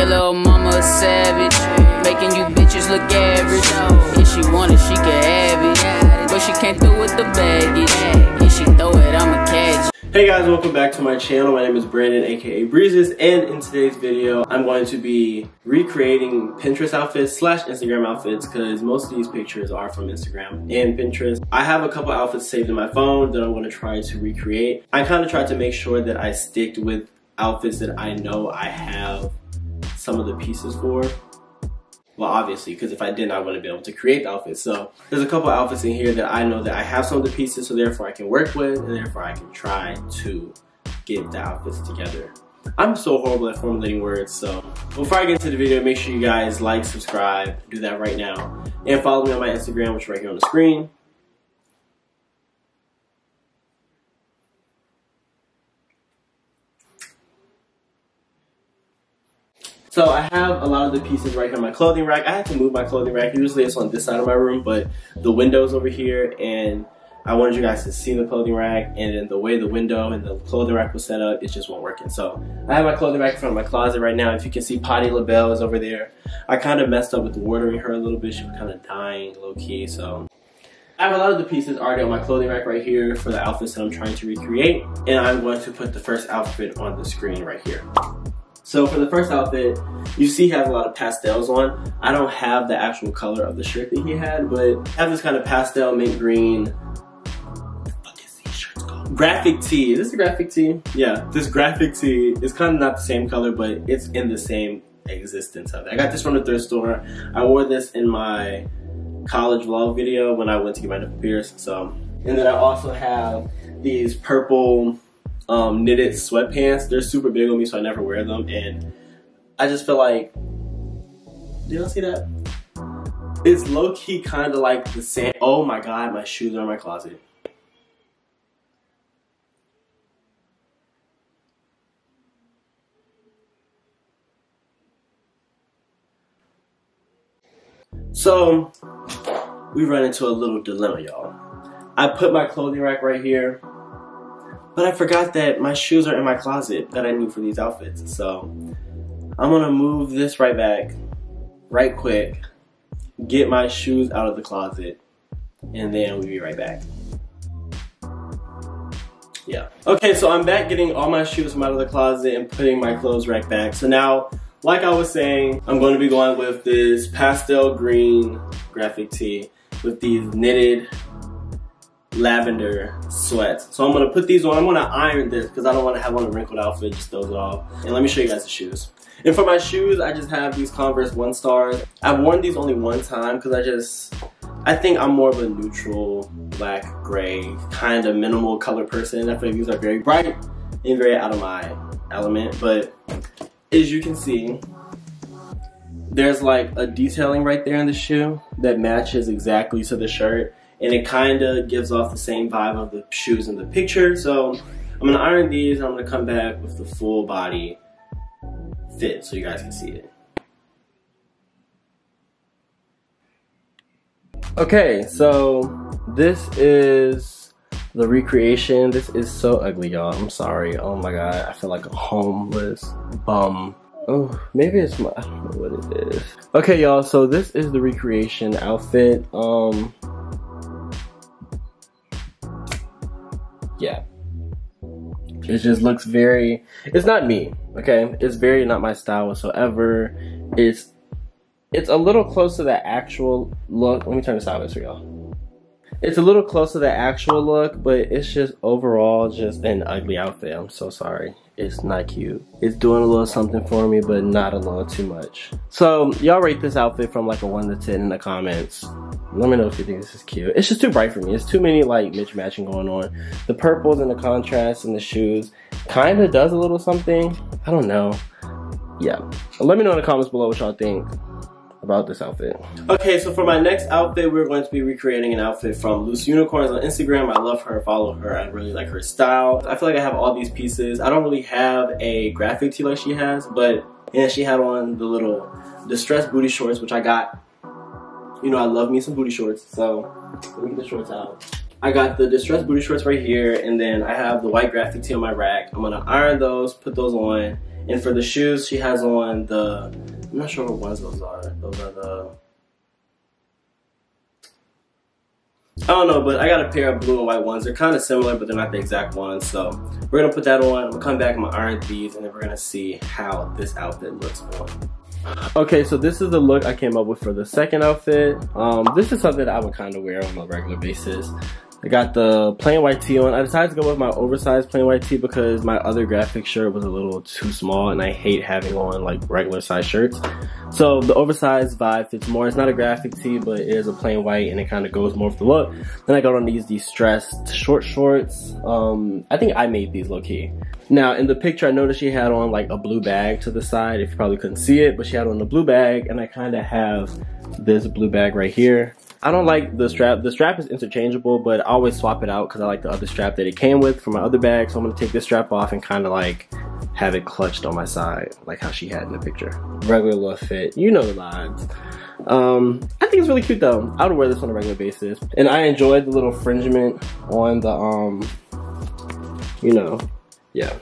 Your little mama a savage, making you bitches look average. If she want it, she can have it, but she can't throw it the baggage. If she throw it, I'ma catch it. Hey guys, welcome back to my channel. My name is Brandon, aka Breezes, and in today's video, I'm going to be recreating Pinterest outfits / Instagram outfits because most of these pictures are from Instagram and Pinterest. I have a couple outfits saved in my phone that I'm going to try to recreate. I kind of tried to make sure that I stick with outfits that I know I have some of the pieces for. Well, obviously, because if I didn't, I wouldn't be able to create the outfits. So there's a couple outfits in here that I know that I have some of the pieces, so therefore I can work with, and therefore I can try to get the outfits together. I'm so horrible at formulating words, so before I get into the video, make sure you guys like, subscribe, do that right now, and follow me on my Instagram, which is right here on the screen. So I have a lot of the pieces right here in my clothing rack. I had to move my clothing rack. Usually it's on this side of my room, but the window's over here, and I wanted you guys to see the clothing rack, and then the way the window and the clothing rack was set up, it just wasn't working. So I have my clothing rack in front of my closet right now. If you can see, Potty LaBelle is over there. I kind of messed up with watering her a little bit. She was kind of dying low-key, so I have a lot of the pieces already on my clothing rack right here for the outfits that I'm trying to recreate, and I'm going to put the first outfit on the screen right here. So for the first outfit, you see he has a lot of pastels on. I don't have the actual color of the shirt that he had, but I have this kind of pastel mint green, what the fuck is these shirts called? Graphic tee. Is this a graphic tee? Yeah, this graphic tee is kind of not the same color, but it's in the same existence of it. I got this from the thrift store. I wore this in my college vlog video when I went to get my nipple pierced. So, and then I also have these purple knitted sweatpants. They're super big on me, so I never wear them, and I just feel like, do y'all see that? It's low-key kind of like the same. Oh my god, my shoes are in my closet. So we run into a little dilemma, y'all. I put my clothing rack right here, but I forgot that my shoes are in my closet that I need for these outfits. So I'm gonna move this right back, right quick, get my shoes out of the closet, and then we'll be right back. Yeah. Okay, so I'm back getting all my shoes from out of the closet and putting my clothes right back. So now, like I was saying, I'm going to be going with this pastel green graphic tee with these knitted lavender sweats. So I'm gonna put these on. I'm gonna iron this because I don't want to have on a wrinkled outfit, just throws it off. And let me show you guys the shoes. And for my shoes, I just have these Converse 1 Stars. I've worn these only one time because I think I'm more of a neutral, black, gray, kind of minimal color person. I feel like these are very bright and very out of my element. But as you can see, there's like a detailing right there in the shoe that matches exactly to the shirt. And it kind of gives off the same vibe of the shoes in the picture. So I'm gonna iron these, and I'm gonna come back with the full body fit so you guys can see it. Okay, so this is the recreation. This is so ugly, y'all. I'm sorry. Oh my god, I feel like a homeless bum. Oh, maybe it's my, I don't know what it is. Okay, y'all, so this is the recreation outfit. Yeah, it just looks very, it's not me, okay? It's very not my style whatsoever. It's a little close to the actual look. Let me turn this sideways for y'all. It's a little close to the actual look, but it's just overall just an ugly outfit. I'm so sorry. It's not cute. It's doing a little something for me, but not a little too much. So y'all rate this outfit from like a 1 to 10 in the comments. Let me know if you think this is cute. It's just too bright for me. It's too many like mismatching going on. The purples and the contrast and the shoes kind of does a little something. I don't know. Yeah. Let me know in the comments below what y'all think about this outfit. Okay, so for my next outfit, we're going to be recreating an outfit from Loose Unicorns on Instagram. I love her, follow her, I really like her style. I feel like I have all these pieces. I don't really have a graphic tee like she has, but yeah, she had on the little distressed booty shorts, which I got. You know, I love me some booty shorts, so let me get the shorts out. I got the distressed booty shorts right here, and then I have the white graphic tee on my rack. I'm gonna iron those, put those on, And for the shoes, she has on the, I'm not sure what ones those are. Those are the, I don't know, but I got a pair of blue and white ones. They're kind of similar, but they're not the exact ones. So we're gonna put that on. I'm gonna come back and I'm gonna iron these, and then we're gonna see how this outfit looks on. Okay, so this is the look I came up with for the second outfit. This is something that I would kind of wear on a regular basis. I got the plain white tee on. I decided to go with my oversized plain white tee because my other graphic shirt was a little too small and I hate having on like regular size shirts. So the oversized vibe fits more. It's not a graphic tee, but it is a plain white and it kind of goes more with the look. Then I got on these distressed short shorts. I think I made these low key. Now in the picture I noticed she had on like a blue bag to the side, if you probably couldn't see it, but she had on the blue bag, and I kind of have this blue bag right here. I don't like the strap. The strap is interchangeable, but I always swap it out because I like the other strap that it came with for my other bag. So I'm gonna take this strap off and kind of like have it clutched on my side, like how she had in the picture. Regular little fit, you know the lines. I think it's really cute though. I would wear this on a regular basis. And I enjoyed the little fringement on the, you know, yeah.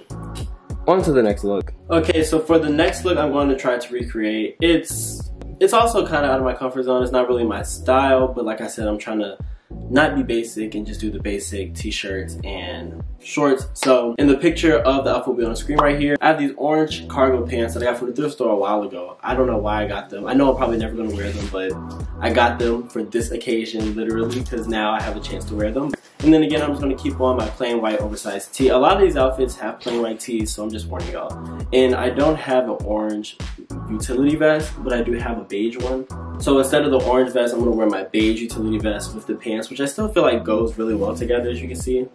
On to the next look. Okay, so for the next look I'm going to try to recreate. It's also kind of out of my comfort zone. It's not really my style, but like I said, I'm trying to not be basic and just do the basic t-shirts and shorts. So in the picture of the outfit will be on the screen right here, I have these orange cargo pants that I got from the thrift store a while ago. I don't know why I got them. I know I'm probably never gonna wear them, but I got them for this occasion literally because now I have a chance to wear them. And then again, I'm just gonna keep on my plain white oversized tee. A lot of these outfits have plain white tees, so I'm just warning y'all. And I don't have an orange utility vest, but I do have a beige one. So instead of the orange vest, I'm gonna wear my beige utility vest with the pants, which I still feel like goes really well together, as you can see.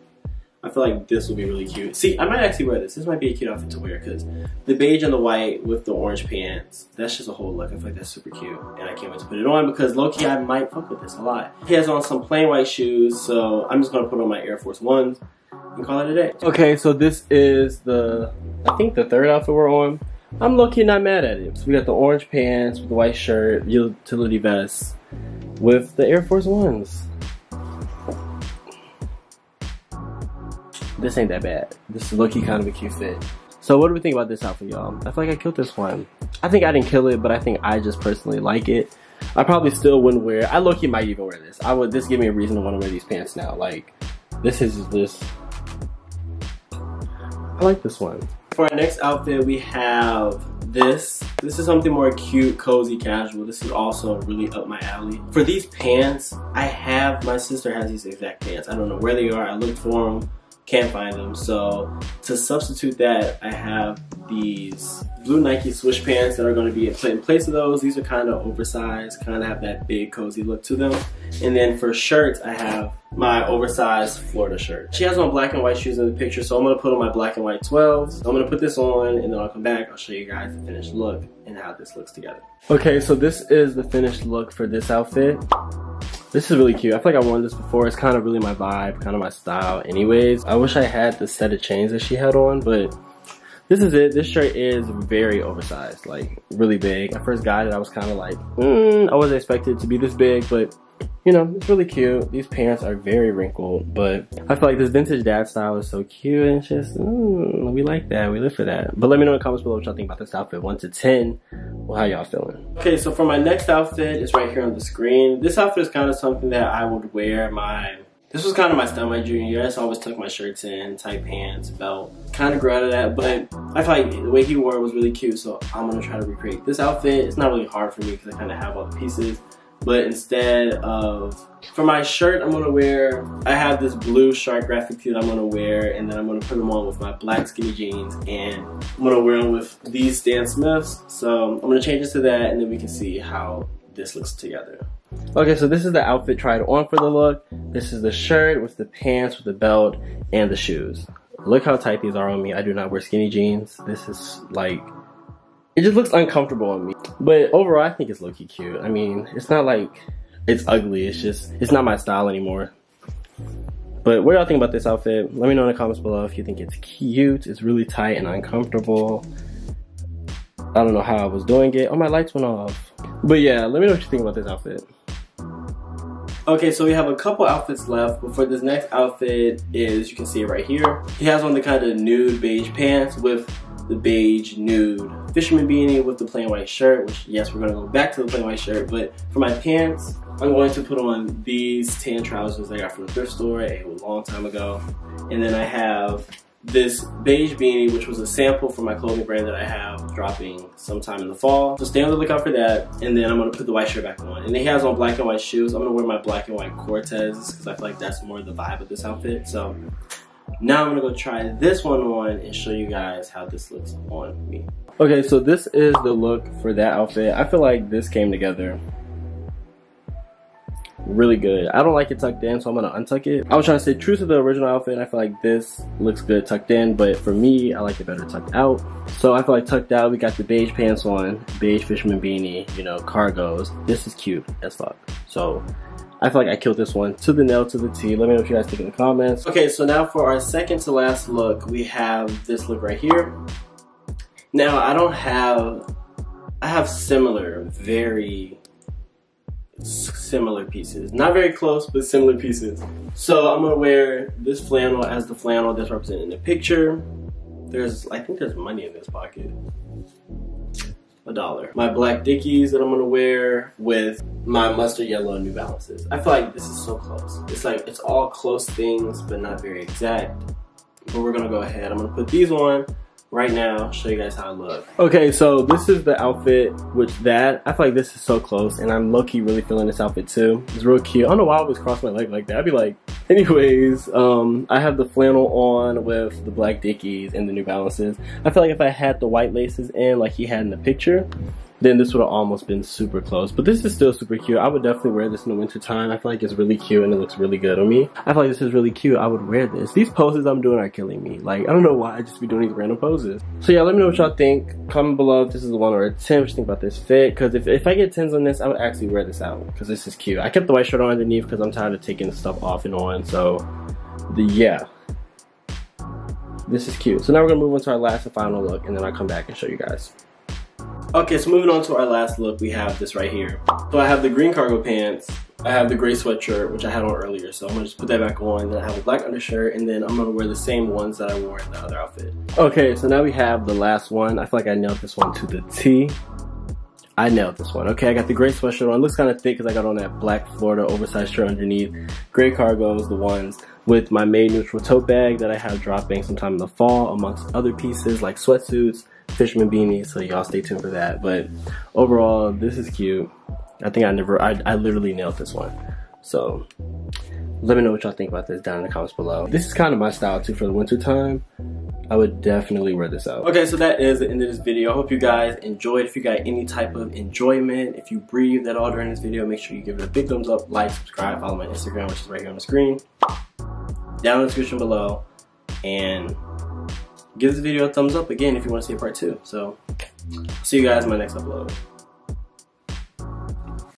I feel like this will be really cute. See, I might actually wear this. This might be a cute outfit to wear because the beige and the white with the orange pants, that's just a whole look. I feel like that's super cute. And I can't wait to put it on because low-key I might fuck with this a lot. He has on some plain white shoes, so I'm just gonna put on my Air Force Ones and call it a day. Okay, so this is I think the third outfit we're on. I'm low-key not mad at it. So we got the orange pants with the white shirt, utility vest with the Air Force Ones. This ain't that bad. This is low-key kind of a cute fit. So what do we think about this outfit, y'all? I feel like I killed this one. I think I didn't kill it, but I think I just personally like it. I probably still wouldn't wear it. I low-key might even wear this. This give me a reason to want to wear these pants now. Like, this is this. I like this one. For our next outfit, we have this. This is something more cute, cozy, casual. This is also really up my alley. For these pants, my sister has these exact pants. I don't know where they are. I looked for them. Can't find them, so to substitute that, I have these blue Nike swoosh pants that are going to be in place of those. These are kind of oversized, kind of have that big cozy look to them. And then for shirts, I have my oversized Florida shirt. She has on black and white shoes in the picture, so I'm going to put on my black and white 12s. I'm going to put this on, and then I'll come back. I'll show you guys the finished look and how this looks together. Okay, so this is the finished look for this outfit. This is really cute. I feel like I worn this before. It's kind of really my vibe, kind of my style anyways. I wish I had the set of chains that she had on, but this is it. This shirt is very oversized, like really big. I first got it, I was kind of like, I wasn't expecting it to be this big, but you know, it's really cute. These pants are very wrinkled, but I feel like this vintage dad style is so cute, and it's just, we like that, we live for that. But let me know in the comments below what y'all think about this outfit, 1 to 10. Well, how y'all feeling? Okay, so for my next outfit, it's right here on the screen. This outfit is kind of something that I would wear this was kind of my style my junior year. I just always tuck my shirts in, tight pants, belt. Kind of grew out of that, but I feel like the way he wore it was really cute, so I'm gonna try to recreate this outfit. It's not really hard for me because I kind of have all the pieces. But instead of, for my shirt, I have this blue shark graphic tee that I'm gonna wear, and then I'm gonna put them on with my black skinny jeans, and I'm gonna wear them with these Stan Smiths. So I'm gonna change this to that, and then we can see how this looks together. Okay, so this is the outfit tried on for the look. This is the shirt with the pants, with the belt, and the shoes. Look how tight these are on me. I do not wear skinny jeans. This is like, it just looks uncomfortable on me. But overall, I think it's low-key cute. I mean, it's not like it's ugly. It's just, it's not my style anymore. But what do y'all think about this outfit? Let me know in the comments below if you think it's cute. It's really tight and uncomfortable. I don't know how I was doing it. Oh, my lights went off. But yeah, let me know what you think about this outfit. Okay, so we have a couple outfits left, but for this next outfit is, you can see it right here. He has on the kind of nude beige pants with the beige nude fisherman beanie with the plain white shirt, which yes, we're gonna go back to the plain white shirt, but for my pants, I'm going to put on these tan trousers I got from the thrift store a long time ago. And then I have this beige beanie, which was a sample from my clothing brand that I have dropping sometime in the fall. So stay on the lookout for that. And then I'm gonna put the white shirt back on. And he has on black and white shoes. I'm gonna wear my black and white Cortez because I feel like that's more the vibe of this outfit. So now I'm gonna go try this one on and show you guys how this looks on me. Okay, so this is the look for that outfit. I feel like this came together really good. I don't like it tucked in, so I'm gonna untuck it. I was trying to stay true to the original outfit, and I feel like this looks good tucked in, but for me, I like it better tucked out. So I feel like tucked out, we got the beige pants on, beige fisherman beanie, you know, cargos. This is cute as fuck. So I feel like I killed this one to the nail, to the T. Let me know what you guys think in the comments. Okay, so now for our second to last look, we have this look right here. Now, I have similar, very similar pieces. Not very close, but similar pieces. So I'm gonna wear this flannel as the flannel that's represented in the picture. I think there's money in this pocket. $1. My black Dickies that I'm gonna wear with my mustard yellow New Balances. I feel like this is so close. It's like, it's all close things, but not very exact. But we're gonna go ahead. I'm gonna put these on right now, show you guys how I look. Okay, so this is the outfit with that. I feel like this is so close, and I'm low-key really feeling this outfit too. It's real cute. I don't know why I always cross my leg like that. I'd be like, anyways, I have the flannel on with the black Dickies and the New Balances. I feel like if I had the white laces in like he had in the picture, then this would have almost been super close. But this is still super cute. I would definitely wear this in the winter time. I feel like it's really cute and it looks really good on me. I feel like this is really cute. I would wear this. These poses I'm doing are killing me. Like, I don't know why I just be doing these random poses. So yeah, let me know what y'all think. Comment below if this is a 1 or a 10. What you think about this fit? Because if I get 10s on this, I would actually wear this out because this is cute. I kept the white shirt on underneath because I'm tired of taking stuff off and on. So yeah, this is cute. So now we're gonna move on to our last and final look, and then I'll come back and show you guys. Okay, so moving on to our last look, we have this right here. So I have the green cargo pants, I have the gray sweatshirt, which I had on earlier, so I'm gonna just put that back on. Then I have a black undershirt, and then I'm gonna wear the same ones that I wore in the other outfit. Okay, so now we have the last one. I feel like I nailed this one to the T. I nailed this one. Okay, I got the gray sweatshirt on. It looks kind of thick because I got on that black Florida oversized shirt underneath. Gray cargos, the ones with my Made Neutral tote bag that I have dropping sometime in the fall, amongst other pieces like sweatsuits, fisherman beanies, so y'all stay tuned for that. But overall, this is cute. I think I literally nailed this one. So let me know what y'all think about this down in the comments below. This is kind of my style too for the winter time. I would definitely wear this out. Okay, so that is the end of this video. I hope you guys enjoyed. If you got any type of enjoyment, if you breathed at all during this video, make sure you give it a big thumbs up, like, subscribe, follow my Instagram, which is right here on the screen, down in the description below, and give this video a thumbs up again if you want to see a part 2. So, see you guys in my next upload.